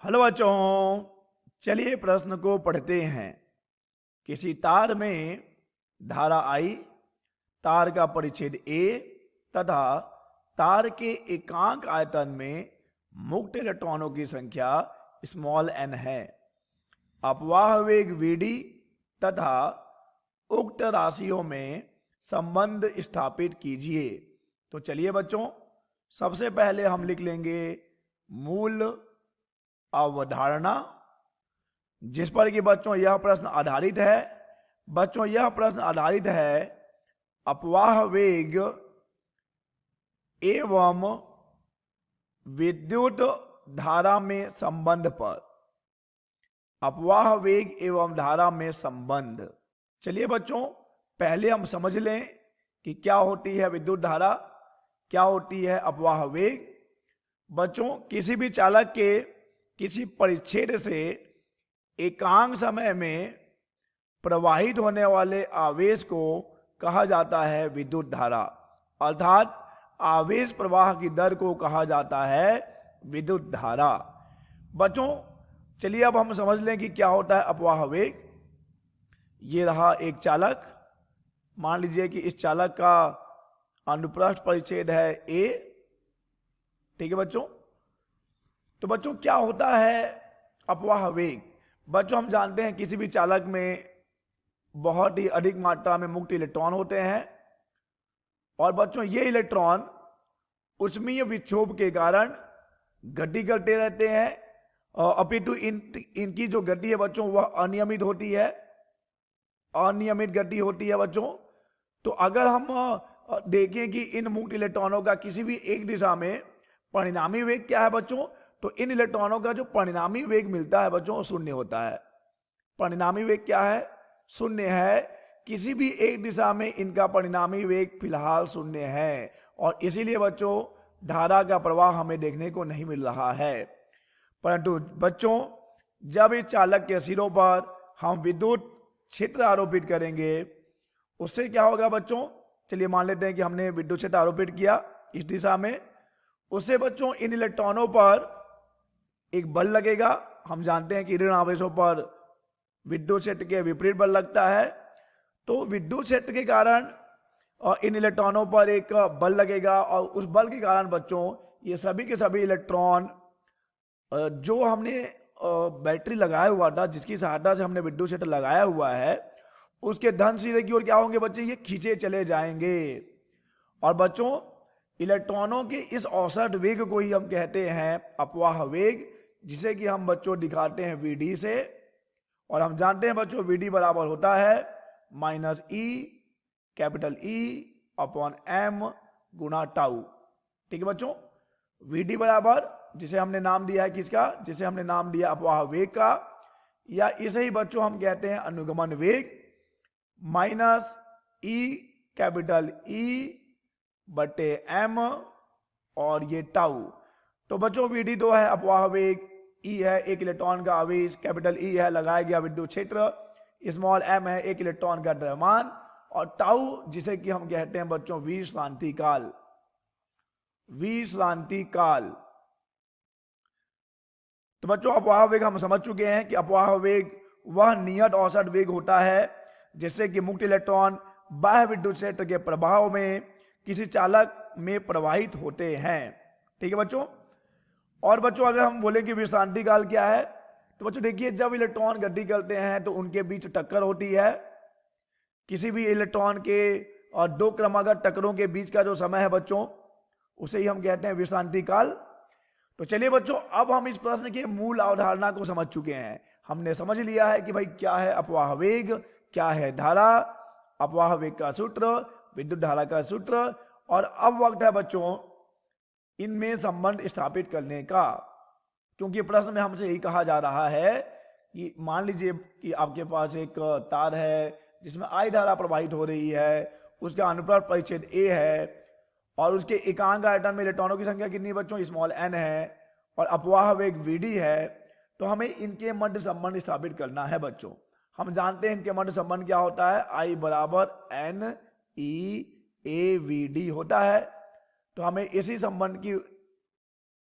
Hello बच्चों, चलिए प्रश्न को पढ़ते हैं। किसी तार में धारा I, तार का परिच्छेद A तथा तार के एकांक आयतन में मुक्त इलेक्ट्रॉनों की संख्या स्मॉल n है। अपवाह वेग Vd तथा उक्त राशियों में संबंध स्थापित कीजिए। तो चलिए बच्चों, सबसे पहले हम लिख लेंगे मूल अवधारणा, जिस पर कि बच्चों यह प्रश्न आधारित है। बच्चों यह प्रश्न आधारित है अपवाह वेग एवं विद्युत धारा में संबंध पर। अपवाह वेग एवं धारा में संबंध। चलिए बच्चों, पहले हम समझ लें कि क्या होती है विद्युत धारा, क्या होती है अपवाह वेग। बच्चों, किसी भी चालक के किसी परिच्छेद से एकांक समय में प्रवाहित होने वाले आवेश को कहा जाता है विद्युत धारा, अर्थात आवेश प्रवाह की दर को कहा जाता है विद्युत धारा। बच्चों चलिए अब हम समझ लें कि क्या होता है अपवाह वेग। ये रहा एक चालक, मान लीजिए कि इस चालक का अनुप्रस्थ परिच्छेद है A, ठीक है बच्चों। तो बच्चों क्या होता है अपवाह वेग। बच्चों हम जानते हैं किसी भी चालक में बहुत ही अधिक मात्रा में मुक्त इलेक्ट्रॉन होते हैं, और बच्चों ये इलेक्ट्रॉन उष्मीय विक्षोभ के कारण गति करते रहते हैं, और अपितु इनकी जो गति है बच्चों वह अनियमित होती है, अनियमित गति होती है बच्चों। तो अगर हम देखें कि इन मुक्त इलेक्ट्रॉनों का किसी भी एक दिशा में परिणामी वेग क्या है बच्चों, तो इन इलेक्ट्रॉनों का जो परिणामी वेग मिलता है बच्चों शून्य होता है। परिणामी वेग क्या है? शून्य है। किसी भी एक दिशा में इनका परिणामी वेग फिलहाल शून्य है, और इसीलिए बच्चों धारा का प्रवाह हमें देखने को नहीं मिल रहा है। परंतु बच्चों जब इस चालक के सिरों पर हम विद्युत क्षेत्र आरोपित करेंगे, उससे क्या होगा बच्चों। चलिए मान लेते हैं कि हमने विद्युत क्षेत्र आरोपित किया इस दिशा में, उससे बच्चों इन इलेक्ट्रॉनों पर एक बल लगेगा। हम जानते हैं कि ऋण आवेशों पर विद्युत क्षेत्र के विपरीत बल लगता है, तो विद्युत क्षेत्र के कारण इन इलेक्ट्रॉनों पर एक बल लगेगा, और उस बल के कारण बच्चों ये सभी के सभी इलेक्ट्रॉन जो हमने बैटरी लगाया हुआ था, जिसकी सहायता से हमने विद्युत क्षेत्र लगाया हुआ है, उसके धन सिरे की ओर क्या होंगे बच्चे, ये खींचे चले जाएंगे। और बच्चों इलेक्ट्रॉनों के इस औसत वेग को ही हम कहते हैं अपवाह वेग, जिसे कि हम बच्चों दिखाते हैं Vd से। और हम जानते हैं बच्चों Vd बराबर होता है minus E capital E upon M गुना टाउ। ठीक है बच्चों, Vd बराबर जिसे हमने नाम दिया है किसका, जिसे हमने नाम दिया अपवाह वेग का, या इसे ही बच्चों हम कहते हैं अनुगमन वेग, माइनस E कैपिटल E बटे M और ये टाउ। तो बच्चों Vd तो है अपवाह वेग, E है एक इलेक्ट्रॉन का आवेश, कैपिटल E है लगाया गया विद्युत क्षेत्र, स्मॉल m है एक इलेक्ट्रॉन का द्रव्यमान, और टाउ जिसे कि हम कहते हैं बच्चों विश्रांति काल, विश्रांति काल। तो बच्चों अपवाह वेग हम समझ चुके हैं कि अपवाह वेग वह नियत औसत वेग होता है जिससे कि मुक्त इलेक्ट्रॉन बाह्य विद्युत क्षेत्र के प्रभाव में किसी चालक में प्रवाहित होते हैं। ठीक है बच्चों। और बच्चों अगर हम बोलें कि विश्रांति काल क्या है, तो बच्चों देखिए जब इलेक्ट्रॉन गति करते हैं तो उनके बीच टक्कर होती है। किसी भी इलेक्ट्रॉन के और दो क्रमागत टक्करों के बीच का जो समय है बच्चों, उसे ही हम कहते हैं विश्रांति काल। तो चलिए बच्चों अब हम इस प्रश्न की मूल अवधारणा को समझ चुके हैं। हमने समझ लिया है कि भाई क्या है अपवाह वेग, क्या है धारा, अपवाह वेग का सूत्र, विद्युत धारा का सूत्र, और अब वक्त है बच्चों इनमें संबंध स्थापित करने का। क्योंकि प्रश्न में हमसे यही कहा जा रहा है कि मान लीजिए कि आपके पास एक तार है जिसमें I धारा प्रवाहित हो रही है, उसका अनुप्रस्थ परिच्छेद A है, और उसके एकांक आयतन में इलेक्ट्रॉनों की संख्या कितनी बच्चों, स्मॉल n है, और अपवाह वेग Vd है। तो हमें इनके मध्य संबंध स्थापित करना है बच्चों। हम जानते हैं इनके मध्य संबंध क्या होता है, I बराबर n E a Vd होता है। तो हमें इसी संबंध की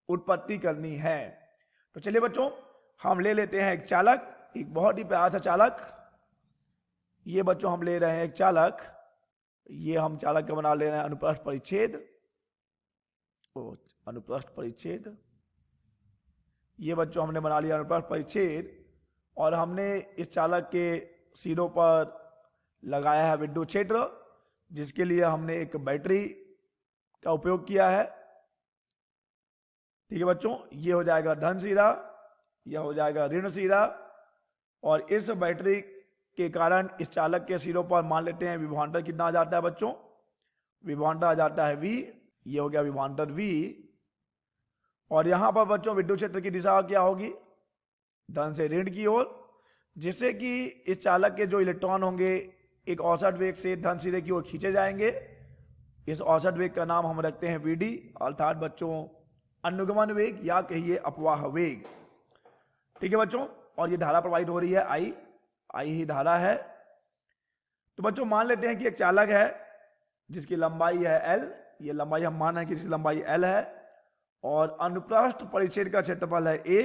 उत्पत्ति करनी है। तो चलिए बच्चों हम ले लेते हैं एक चालक, एक बहुत ही प्यारा सा चालक। ये बच्चों हम ले रहे हैं एक चालक, ये हम चालक का बना ले रहे हैं अनुप्रस्थ परिच्छेद, अनुप्रस्थ परिच्छेद। ये बच्चों हमने बना लिया अनुप्रस्थ परिच्छेद, और हमने इस चालक के सिरों पर लगाया है विद्युत क्षेत्र, जिसके लिए हमने एक बैटरी का उपयोग किया है। ठीक है बच्चों, ये हो जाएगा धन सिरा, यह हो जाएगा ऋण सिरा, और इस बैटरी के कारण इस चालक के सिरों पर मान लेते हैं विभवांतर कितना आ जाता है बच्चों, विभवांतर आ जाता है V, ये हो गया विभवांतर V। और यहां पर बच्चों विद्युत क्षेत्र की दिशा क्या होगी, धन से ऋण की ओर, जिससे कि इस चालक के जो इलेक्ट्रॉन होंगे एक औसत वेग से धन सिरे की ओर खींचे जाएंगे। इस औसत वेग का नाम हम रखते हैं VD, अर्थात बच्चों अनुगमन वेग या कहिए अपवाह वेग। ठीक है बच्चों, और ये धारा प्रवाहित हो रही है I ही धारा है। तो बच्चों मान लेते हैं कि एक चालक है जिसकी लंबाई है L, ये लंबाई हम मान है कि इसकी लंबाई L है, और अनुप्रस्थ परिच्छेद का क्षेत्रफल है A।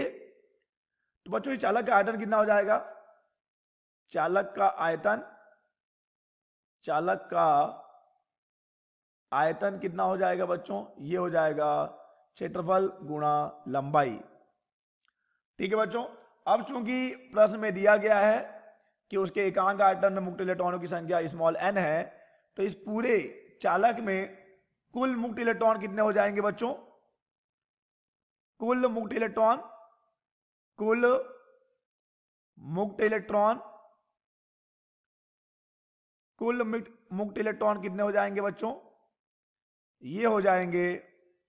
तो बच्चों ये चालक का आयतन कितना हो जाएगा, चालक का आयतन कितना हो जाएगा बच्चों, ये हो जाएगा क्षेत्रफल गुणा लंबाई। ठीक है बच्चों, अब चूंकि प्रश्न में दिया गया है कि उसके एकांक आयतन में मुक्त इलेक्ट्रॉनों की संख्या स्मॉल n है, तो इस पूरे चालक में कुल मुक्त इलेक्ट्रॉन कितने हो जाएंगे बच्चों, कुल मुक्त इलेक्ट्रॉन कितने हो जाएंगे बच्चों, ये हो जाएंगे,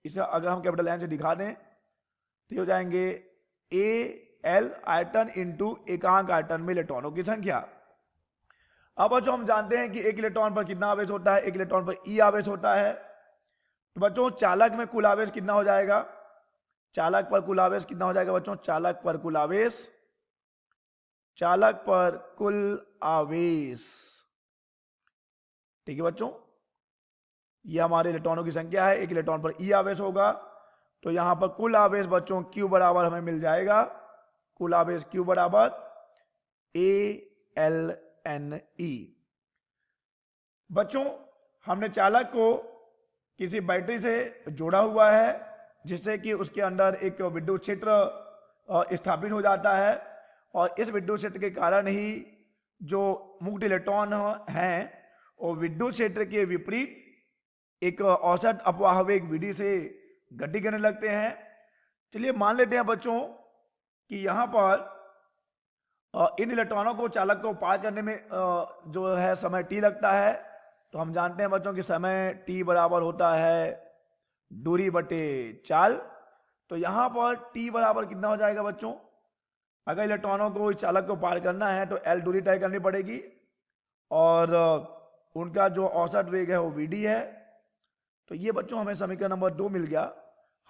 इसे अगर हम कैपिटल N से दिखा दें तो हो जाएंगे AL आयतन इंटू एकांक आयतन में इलेक्ट्रॉनों की संख्या। अब बच्चों हम जानते हैं कि एक इलेक्ट्रॉन पर कितना आवेश होता है, एक इलेक्ट्रॉन पर E आवेश होता है। तो बच्चों चालक में कुल आवेश कितना हो जाएगा, चालक पर कुल आवेश कितना हो जाएगा बच्चों, चालक पर कुल आवेश। ठीक है बच्चों, ये हमारे इलेक्ट्रॉनों की संख्या है, एक इलेक्ट्रॉन पर E आवेश होगा, तो यहां पर कुल आवेश बच्चों Q बराबर हमें मिल जाएगा, कुल आवेश Q बराबर AlNe। बच्चों हमने चालक को किसी बैटरी से जोड़ा हुआ है, जिससे कि उसके अंदर एक विद्युत क्षेत्र स्थापित हो जाता है, और इस विद्युत क्षेत्र के कारण ही जो मुक्त इलेक्ट्रॉन हैं वो विद्युत क्षेत्र के विपरीत एक औसत अपवाह वेग VD से गति करने लगते हैं। चलिए मान लेते हैं बच्चों कि यहाँ पर इन इलेक्ट्रॉनों को चालक को पार करने में जो है समय T लगता है। तो हम जानते हैं बच्चों कि समय T बराबर होता है दूरी बटे चाल। तो यहाँ पर T बराबर कितना हो जाएगा बच्चों, अगर इलेक्ट्रॉनों को इस चालक को पार करना है तो L दूरी तय करनी पड़ेगी, और उनका जो औसत वेग है वो VD है। तो ये बच्चों हमें समीकरण नंबर 2 मिल गया,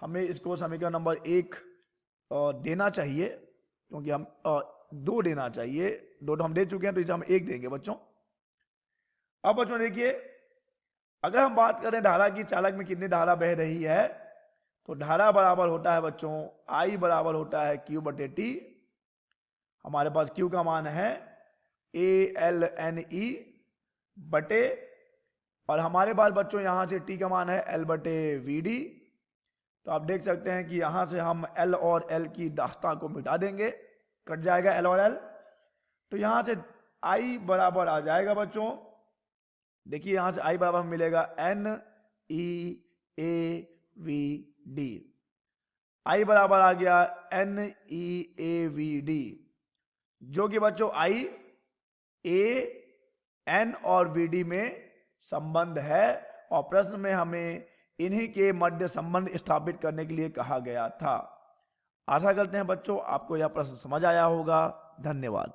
हमें इसको समीकरण नंबर 1 देना चाहिए, क्योंकि हम 2 देना चाहिए, 2 तो हम दे चुके हैं, तो इसे हम 1 देंगे बच्चों। अब बच्चों देखिए, अगर हम बात करें धारा की, चालक में कितनी धारा बह रही है, तो धारा बराबर होता है बच्चों I बराबर होता है Q बटे T। हमारे पास Q का मान है AlNe बटे, और हमारे पास बच्चों यहां से T का मान है L बटे VD। तो आप देख सकते हैं कि यहां से हम L और L की दास्तां को मिटा देंगे, कट जाएगा L और L, तो यहां से I बराबर आ जाएगा बच्चों, देखिए यहां से I बराबर मिलेगा NeAVD। I बराबर आ गया NeAVD, जो कि बच्चों I A N और VD में संबंध है, और प्रश्न में हमें इन्हीं के मध्य संबंध स्थापित करने के लिए कहा गया था। आशा करते हैं बच्चों आपको यह प्रश्न समझ आया होगा। धन्यवाद।